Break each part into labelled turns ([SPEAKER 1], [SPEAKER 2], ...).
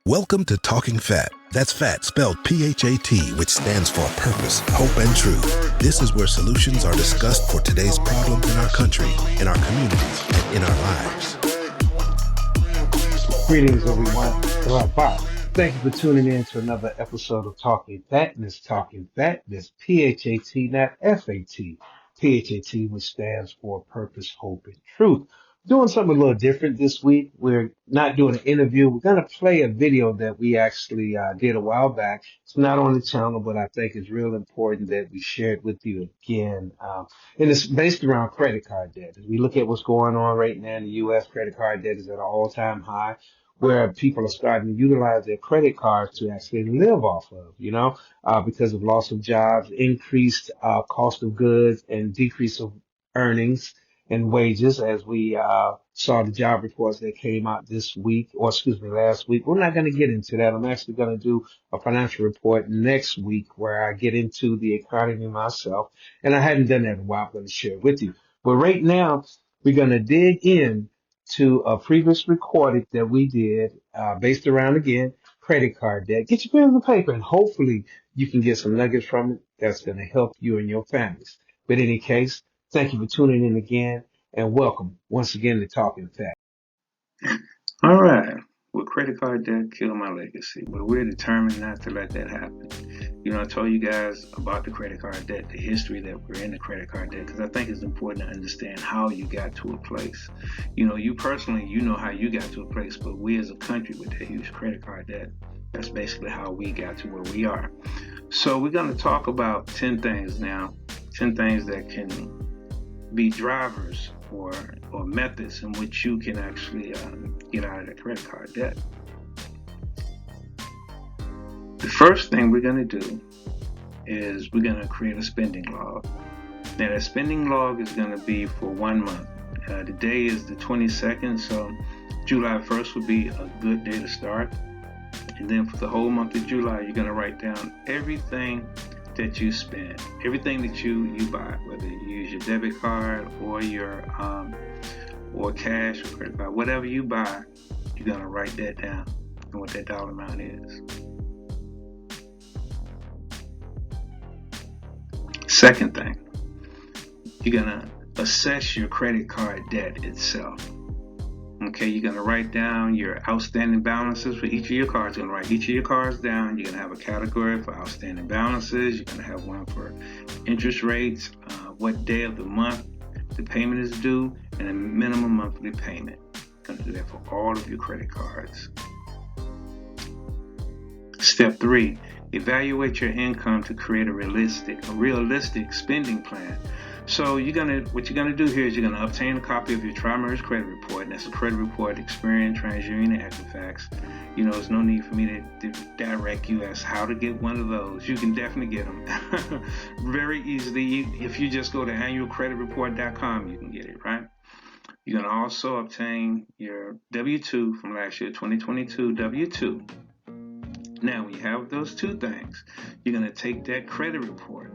[SPEAKER 1] Welcome to Talking PHAT. That's PHAT spelled PHAT, which stands for purpose, hope, and truth. This is where solutions are discussed for today's problems in our country, in our communities, and in our lives.
[SPEAKER 2] Greetings, everyone. Thank you for tuning in to another episode of Talking PHAT. This Talking PHAT, this PHAT, not FAT. PHAT, which stands for Purpose, Hope, and Truth. Doing something a little different this week. We're not doing an interview. We're going to play a video that we actually did a while back. It's not on the channel, but I think it's real important that we share it with you again. And it's based around credit card debt. As we look at what's going on right now in the U.S., credit card debt is at an all-time high, where people are starting to utilize their credit cards to actually live off of, because of loss of jobs, increased cost of goods, and decrease of earnings and wages, as we saw the job reports that came out this week, or excuse me, last week. We're not going to get into that. I'm actually going to do a financial report next week where I get into the economy myself, and I hadn't done that in a while. I'm going to share it with you. But right now, we're going to dig in to a previous recording that we did based around, again, credit card debt. Get your pen and paper, and hopefully you can get some nuggets from it that's going to help you and your families. But in any case, thank you for tuning in again, and welcome once again to Talking PHAT.
[SPEAKER 3] All right. Will credit card debt kill my legacy? Well, we're determined not to let that happen. I told you guys about the credit card debt, the history that we're in the credit card debt, because I think it's important to understand how you got to a place. You personally, you know how you got to a place, but we as a country with that huge credit card debt, that's basically how we got to where we are. So we're going to talk about 10 things now, 10 things that can be drivers or methods in which you can actually get out of the credit card debt. The first thing we're going to do is we're going to create a spending log. Now, that spending log is going to be for 1 month. The day is the 22nd, so July 1st would be a good day to start. And then for the whole month of July, you're going to write down everything that you spend, everything that you buy, whether you use your debit card or your or cash or credit card, whatever you buy, you're going to write that down and what that dollar amount is. Second thing, you're going to assess your credit card debt itself. Okay, you're going to write down your outstanding balances for each of your cards. You're going to write each of your cards down. You're going to have a category for outstanding balances. You're going to have one for interest rates, what day of the month the payment is due, and a minimum monthly payment. You're going to do that for all of your credit cards. Step 3, evaluate your income to create a realistic spending plan. So what you're gonna do here is you're gonna obtain a copy of your tri-merge credit report, and that's a credit report, Experian, TransUnion, and Equifax. There's no need for me to direct you as how to get one of those. You can definitely get them very easily. If you just go to annualcreditreport.com, you can get it, right? You're gonna also obtain your W-2 from last year, 2022 W-2. Now, when you have those two things, you're gonna take that credit report.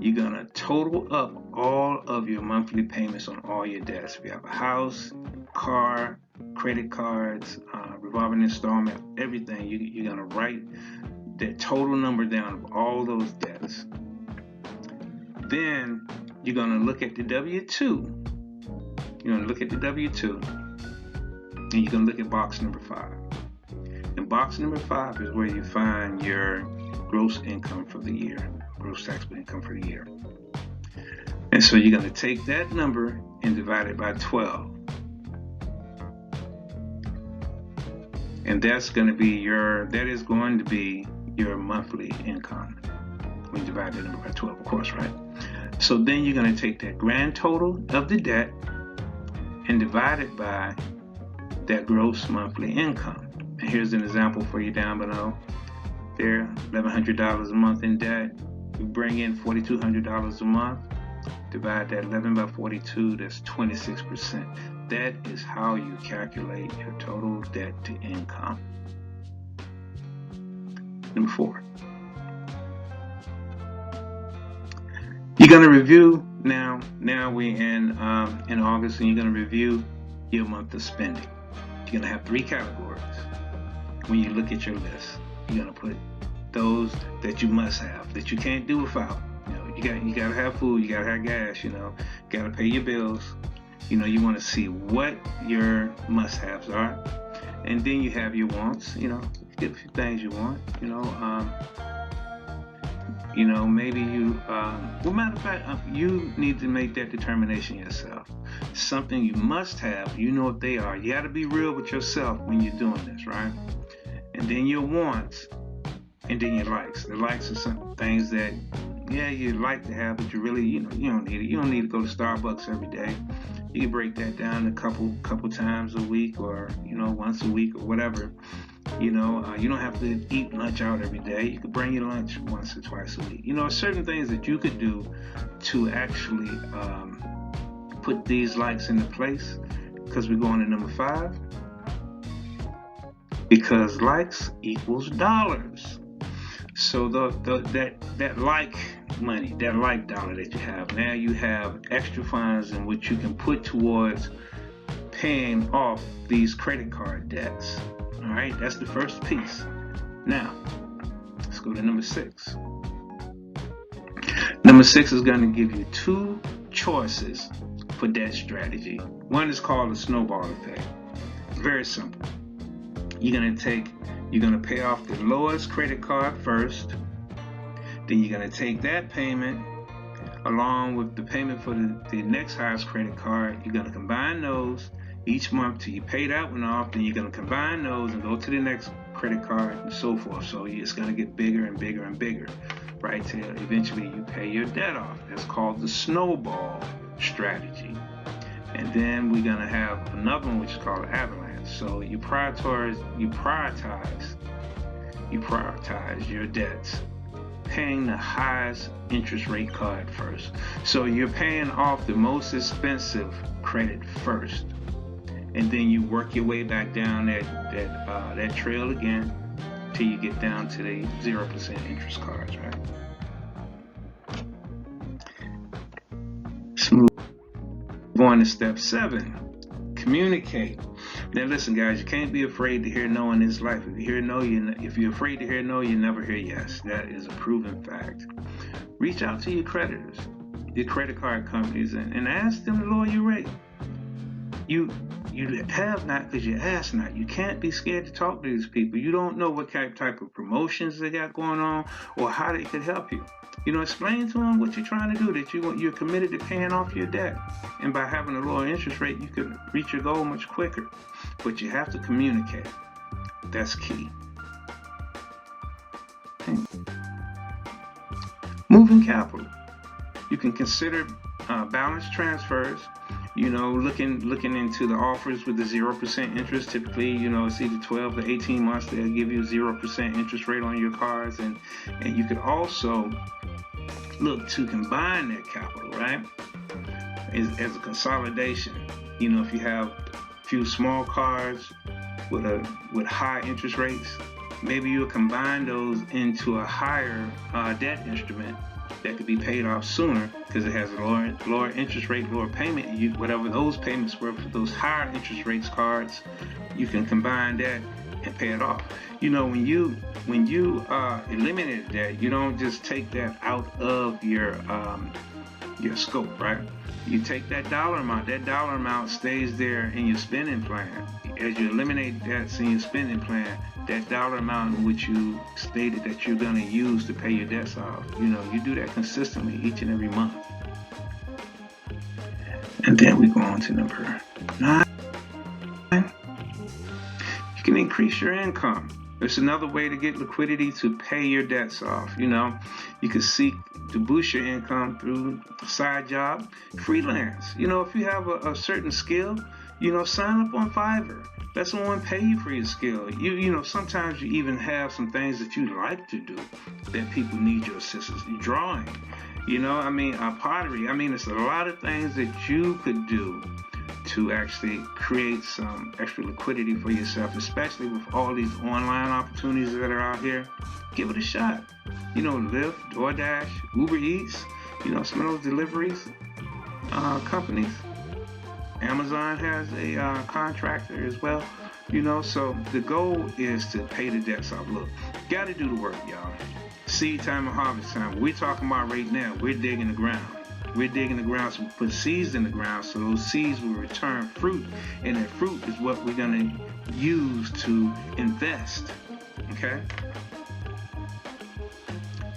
[SPEAKER 3] You're going to total up all of your monthly payments on all your debts. If you have a house, car, credit cards, revolving installment, everything, you're going to write the total number down of all those debts. Then you're going to look at the W-2. You're going to look at the W-2, and you're going to look at box number 5. And box number 5 is where you find your gross income for the year. Gross taxable income for the year. And so you're going to take that number and divide it by 12. And that is going to be your monthly income. When you divide that number by 12, of course, right? So then you're going to take that grand total of the debt and divide it by that gross monthly income. And here's an example for you down below. There, $1,100 a month in debt. You bring in $4,200 a month, divide that 11 by 42, that's 26%. That is how you calculate your total debt to income. Number 4. You're going to review now we're in August, and you're going to review your month of spending. You're going to have 3 categories. when you look at your list. You're gonna put those that you must have, that you can't do without. You gotta have food, you gotta have gas, you gotta pay your bills. You want to see what your must-haves are, and then you have your wants. Get a few things you want. Maybe you. Well, matter of fact, you need to make that determination yourself. Something you must have. You know what they are. You got to be real with yourself when you're doing this, right? And then your wants, and then your likes. The likes are some things that, yeah, you like to have, but you really, you don't need it. You don't need to go to Starbucks every day. You can break that down a couple times a week, or once a week, or whatever. You don't have to eat lunch out every day. You could bring your lunch once or twice a week. Certain things that you could do to actually put these likes into place. Because we're going to number 5. Because likes equals dollars. So that like money, that like dollar that you have, now you have extra funds in which you can put towards paying off these credit card debts. All right, that's the first piece. Now, let's go to number 6. Number 6 is going to give you 2 choices for debt strategy. One is called the snowball effect. Very simple. You're going to pay off the lowest credit card first. Then you're going to take that payment along with the payment for the next highest credit card. You're going to combine those each month till you pay that one off. Then you're going to combine those and go to the next credit card and so forth. So it's going to get bigger and bigger and bigger, right, till eventually you pay your debt off. That's called the snowball strategy. And then we're going to have another one which is called avalanche. So you prioritize your debts, paying the highest interest rate card first. So you're paying off the most expensive credit first, and then you work your way back down that trail again till you get down to the 0% interest cards, right? Smooth. Going to step 7, communicate. Now listen, guys, you can't be afraid to hear no in this life. If you're afraid to hear no, you never hear yes. That is a proven fact. Reach out to your creditors, your credit card companies, and ask them to lower your rate. You have not because you ask not. You can't be scared to talk to these people. You don't know what type of promotions they got going on or how they could help you. Explain to them what you're trying to do, that you're committed to paying off your debt. And by having a lower interest rate, you could reach your goal much quicker. But you have to communicate. That's key. Okay. Moving capital. You can consider balance transfers. Looking into the offers with the 0% interest. Typically, it's either 12 to 18 months. They'll give you 0% interest rate on your cards, and you could also look to combine that capital, right? As a consolidation. If you have a few small cards with high interest rates, maybe you'll combine those into a higher debt instrument that could be paid off sooner because it has a lower interest rate, lower payment. Whatever those payments were for those higher interest rates cards, you can combine that and pay it off. When you eliminate that, you don't just take that out of your scope, right? You take that dollar amount stays there in your spending plan. As you eliminate that in your spending plan, that dollar amount in which you stated that you're going to use to pay your debts off, you do that consistently each and every month. And then we go on to number 9. You can increase your income. There's another way to get liquidity to pay your debts off. You can seek to boost your income through a side job, freelance. If you have a certain skill, sign up on Fiverr. Let someone pay you for your skill. Sometimes you even have some things that you like to do that people need your assistance. Drawing, pottery. It's a lot of things that you could do to actually create some extra liquidity for yourself, especially with all these online opportunities that are out here. Give it a shot. Lyft, DoorDash, Uber Eats, some of those deliveries companies. Amazon has a contractor as well. So the goal is to pay the debts off. Look, got to do the work, y'all. Seed time and harvest time. We're talking about right now. We're digging the ground. We're digging the ground, so we put seeds in the ground, so those seeds will return fruit, and that fruit is what we're going to use to invest. Okay?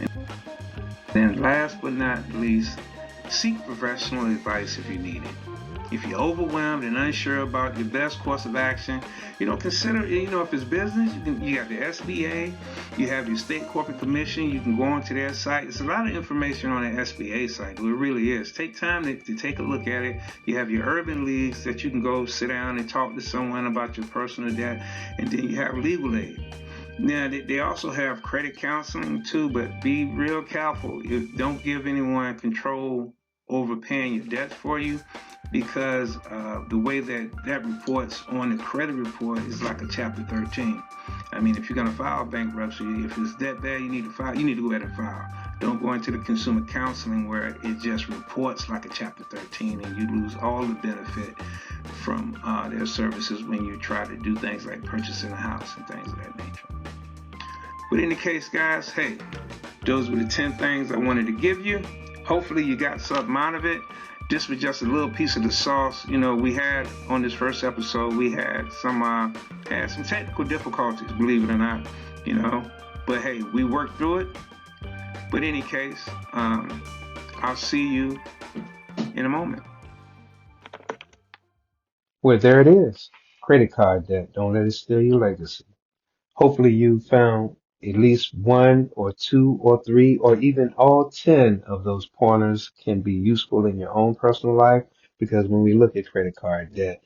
[SPEAKER 3] And then last but not least, seek professional advice if you need it. If you're overwhelmed and unsure about your best course of action, consider, if it's business, you got the SBA, you have your state corporate commission, you can go onto their site. There's a lot of information on the SBA site. It really is. Take time to take a look at it. You have your urban leagues that you can go sit down and talk to someone about your personal debt, and then you have legal aid. Now, they also have credit counseling too, but be real careful. Don't give anyone control over paying your debts for you, because the way that reports on the credit report is like a Chapter 13. I mean, if you're going to file bankruptcy, if it's that bad, you need to go ahead and file. Don't go into the consumer counseling where it just reports like a Chapter 13 and you lose all the benefit from their services when you try to do things like purchasing a house and things of that nature. But in the case, guys, hey, those were the 10 things I wanted to give you. Hopefully you got something out of it. This was just a little piece of the sauce. We had on this first episode, we had some technical difficulties, believe it or not, But hey, we worked through it. But in any case, I'll see you in a moment.
[SPEAKER 2] Well, there it is. Credit card debt. Don't let it steal your legacy. Hopefully you found at least one or two or three or even all 10 of those pointers can be useful in your own personal life, because when we look at credit card debt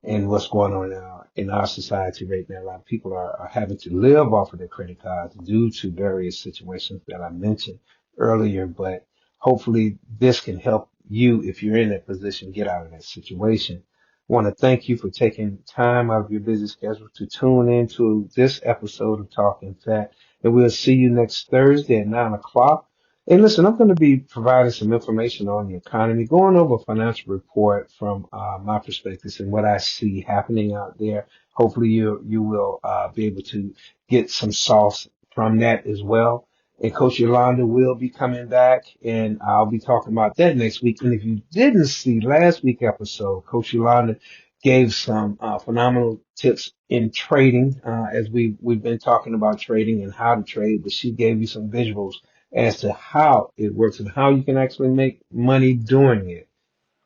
[SPEAKER 2] and what's going on in our society right now, a lot of people are having to live off of their credit cards due to various situations that I mentioned earlier. But hopefully this can help you, if you're in that position, get out of that situation. I want to thank you for taking time out of your busy schedule to tune into this episode of Talking PHAT. And we'll see you next Thursday at 9 o'clock. And listen, I'm going to be providing some information on the economy, going over a financial report from my perspectives and what I see happening out there. Hopefully you will be able to get some sauce from that as well. And Coach Yolanda will be coming back, and I'll be talking about that next week. And if you didn't see last week's episode, Coach Yolanda gave some phenomenal tips in trading, as we've been talking about trading and how to trade, but she gave you some visuals as to how it works and how you can actually make money doing it.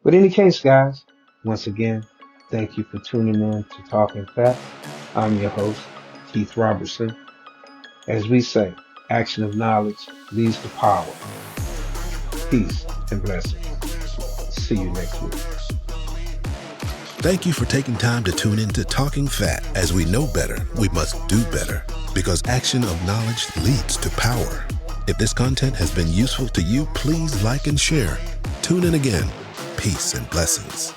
[SPEAKER 2] But in any case, guys, once again, thank you for tuning in to Talking PHAT. I'm your host, Keith Robertson. As we say, action of knowledge leads to power. Peace and blessings. See you next week.
[SPEAKER 1] Thank you for taking time to tune in to Talking PHAT. As we know better, we must do better, because action of knowledge leads to power. If this content has been useful to you, please like and share. Tune in again. Peace and blessings.